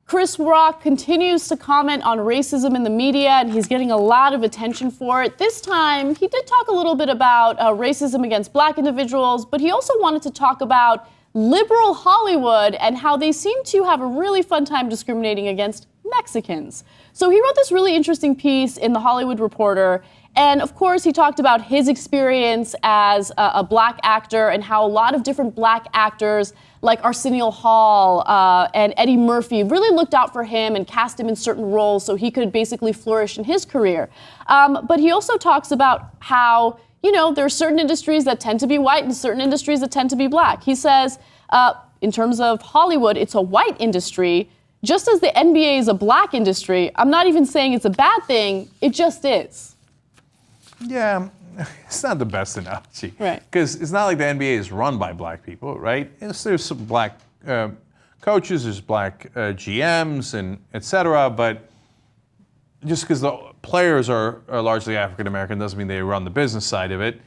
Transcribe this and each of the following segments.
Chris Rock continues to comment on racism in the media, and he's getting a lot of attention for it. This time, he did talk a little bit about racism against black individuals, but he also wanted to talk about liberal Hollywood and how they seem to have a really fun time discriminating against Mexicans. So he wrote this really interesting piece in The Hollywood Reporter. And of course, he talked about his experience as a black actor and how a lot of different black actors like Arsenio Hall and Eddie Murphy really looked out for him and cast him in certain roles so he could basically flourish in his career. But he also talks about how, you know, there are certain industries that tend to be white and certain industries that tend to be black. He says, in terms of Hollywood, it's a white industry. Just as the NBA is a black industry, I'm not even saying it's a bad thing, it just is. Yeah, it's not the best analogy. Right. Because it's not like the NBA is run by black people, right? There's some black coaches, there's black GMs, and et cetera, but just because the players are largely African American doesn't mean they run the business side of it.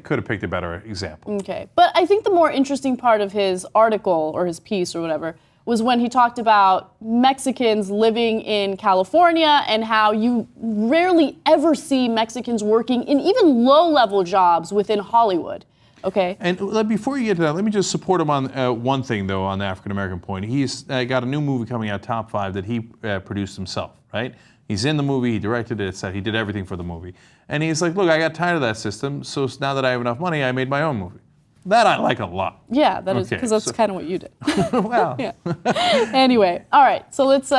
Could have picked a better example. Okay, but I think the more interesting part of his article or his piece or whatever was when he talked about Mexicans living in California and how you rarely ever see Mexicans working in even low-level jobs within Hollywood. Okay. And before you get to that, let me just support him on one thing, though, on the African-American point. He's got a new movie coming out, Top 5, that he produced himself, right? He's in the movie, he directed it, he did everything for the movie. And he's like, look, I got tired of that system, so now that I have enough money, I made my own movie. That I like a lot. Yeah, that is, because that's kind of what you did. Well. Yeah. Anyway, all right, so let's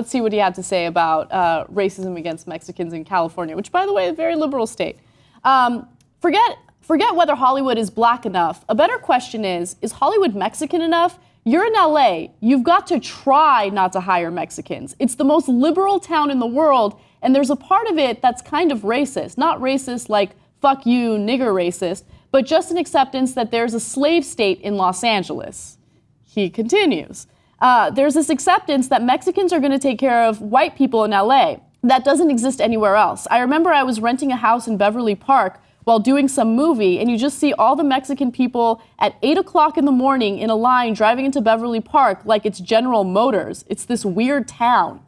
see what he had to say about racism against Mexicans in California, which, by the way, is a very liberal state. Forget whether Hollywood is black enough. A better question is Hollywood Mexican enough? You're in LA. You've got to try not to hire Mexicans. It's the most liberal town in the world, and there's a part of it that's kind of racist. Not racist like, fuck you, nigger racist, but just an acceptance that there's a slave state in Los Angeles. He continues. There's this acceptance that Mexicans are going to take care of white people in LA. That doesn't exist anywhere else. I remember I was renting a house in Beverly Park while doing some movie, and you just see all the Mexican people at 8 o'clock in the morning in a line driving into Beverly Park like it's General Motors. It's this weird town.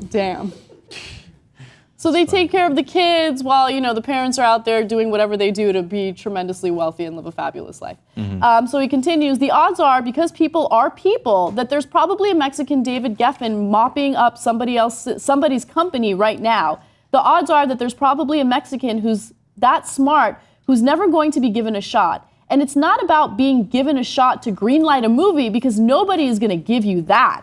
Damn. So they take care of the kids while, you know, the parents are out there doing whatever they do to be tremendously wealthy and live a fabulous life. Mm-hmm. So he continues, the odds are, because people are people, that there's probably a Mexican David Geffen mopping up somebody's company right now. The odds are that there's probably a Mexican who's that smart, who's never going to be given a shot. And it's not about being given a shot to greenlight a movie, because nobody is going to give you that.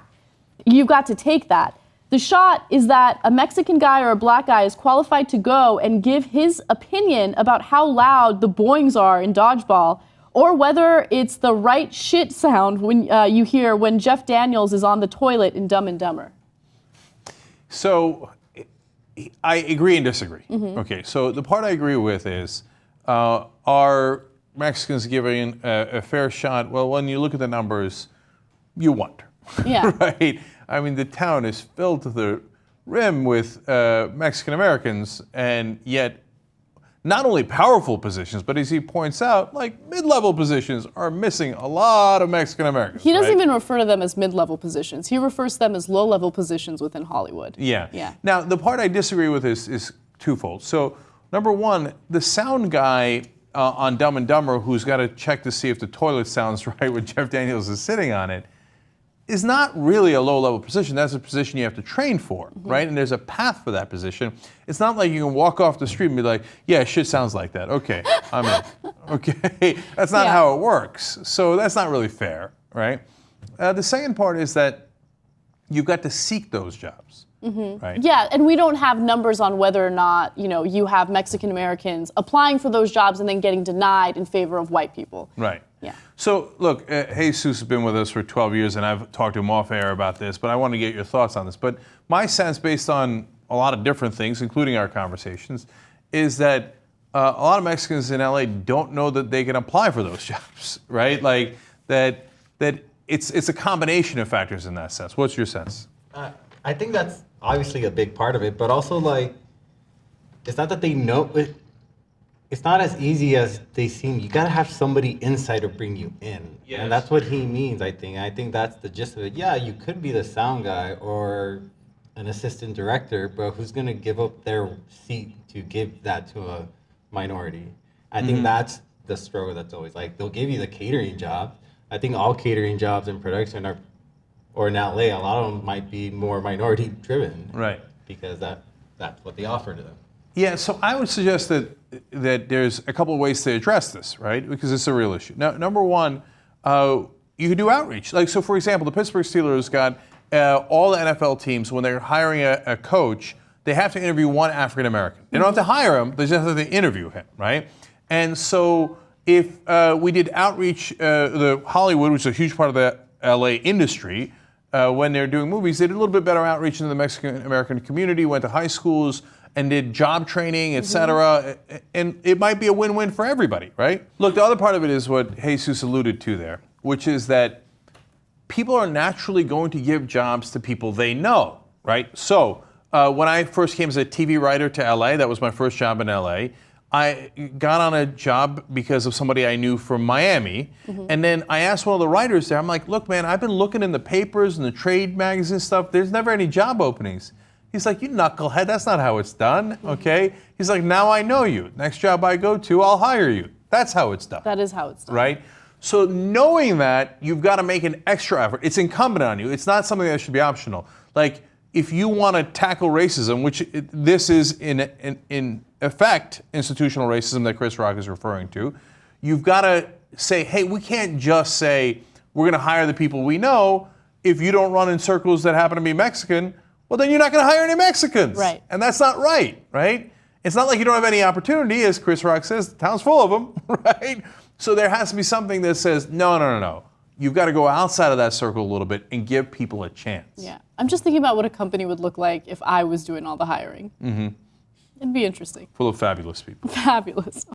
You've got to take that. The shot is that a Mexican guy or a black guy is qualified to go and give his opinion about how loud the boings are in Dodgeball, or whether it's the right shit sound when you hear when Jeff Daniels is on the toilet in Dumb and Dumber. So I agree and disagree. Mm-hmm. Okay, so the part I agree with is, are Mexicans giving a fair shot? Well, when you look at the numbers, you wonder. Yeah. Right? I mean, the town is filled to the rim with Mexican Americans, and yet not only powerful positions, but as he points out, like mid-level positions are missing a lot of Mexican Americans. He doesn't even refer to them as mid-level positions. He refers to them as low-level positions within Hollywood. Yeah. Yeah. Now, the part I disagree with is twofold. So, number one, the sound guy on Dumb and Dumber, who's got to check to see if the toilet sounds right when Jeff Daniels is sitting on it, is not really a low-level position. That's a position you have to train for, mm-hmm. right? And there's a path for that position. It's not like you can walk off the street and be like, yeah, shit sounds like that. Okay, I'm in. Okay, that's not how it works. So that's not really fair, right? The second part is that you've got to seek those jobs, mm-hmm. right? Yeah, and we don't have numbers on whether or not, you know, you have Mexican Americans applying for those jobs and then getting denied in favor of white people. Right. Yeah. So, look, Jesus has been with us for 12 years, and I've talked to him off air about this, but I want to get your thoughts on this. But my sense, based on a lot of different things, including our conversations, is that a lot of Mexicans in LA don't know that they can apply for those jobs, right? Like, that it's a combination of factors in that sense. What's your sense? I think that's obviously a big part of it, but also, like, it's not that they know it. it's not as easy as they seem. You gotta have somebody inside to bring you in. Yes. And that's what he means, I think. I think that's the gist of it. Yeah, you could be the sound guy or an assistant director, but who's gonna give up their seat to give that to a minority? I think that's the struggle that's always like, they'll give you the catering job. I think all catering jobs in production are, or in LA, a lot of them might be more minority driven. Right. Because that's what they offer to them. Yeah, so I would suggest that there's a couple of ways to address this, right? Because it's a real issue. Now, number one, you can do outreach. Like, so for example, the Pittsburgh Steelers got all the NFL teams, when they're hiring a coach, they have to interview one African American. They don't have to hire him, they just have to interview him, right? And so if we did outreach, the Hollywood, which is a huge part of the LA industry, when they're doing movies, they did a little bit better outreach into the Mexican American community, went to high schools and did job training, et cetera. And it might be a win-win for everybody, right? Look, the other part of it is what Jesus alluded to there, which is that people are naturally going to give jobs to people they know, right? So when I first came as a TV writer to LA, that was my first job in LA, I got on a job because of somebody I knew from Miami. And then I asked one of the writers there, I'm like, look, man, I've been looking in the papers and the trade magazine stuff. There's never any job openings. He's like, you knucklehead, that's not how it's done, okay? He's like, now I know you. Next job I go to, I'll hire you. That's how it's done. That is how it's done. Right? So knowing that, you've got to make an extra effort. It's incumbent on you. It's not something that should be optional. Like, if you want to tackle racism, which this is in effect institutional racism that Chris Rock is referring to, you've got to say, hey, we can't just say we're going to hire the people we know. If you don't run in circles that happen to be Mexican, well, then you're not going to hire any Mexicans. Right. And that's not right, right? It's not like you don't have any opportunity, as Chris Rock says, the town's full of them, right? So there has to be something that says, no. You've got to go outside of that circle a little bit and give people a chance. Yeah. I'm just thinking about what a company would look like if I was doing all the hiring. It'd be interesting. Full of fabulous people. Fabulous.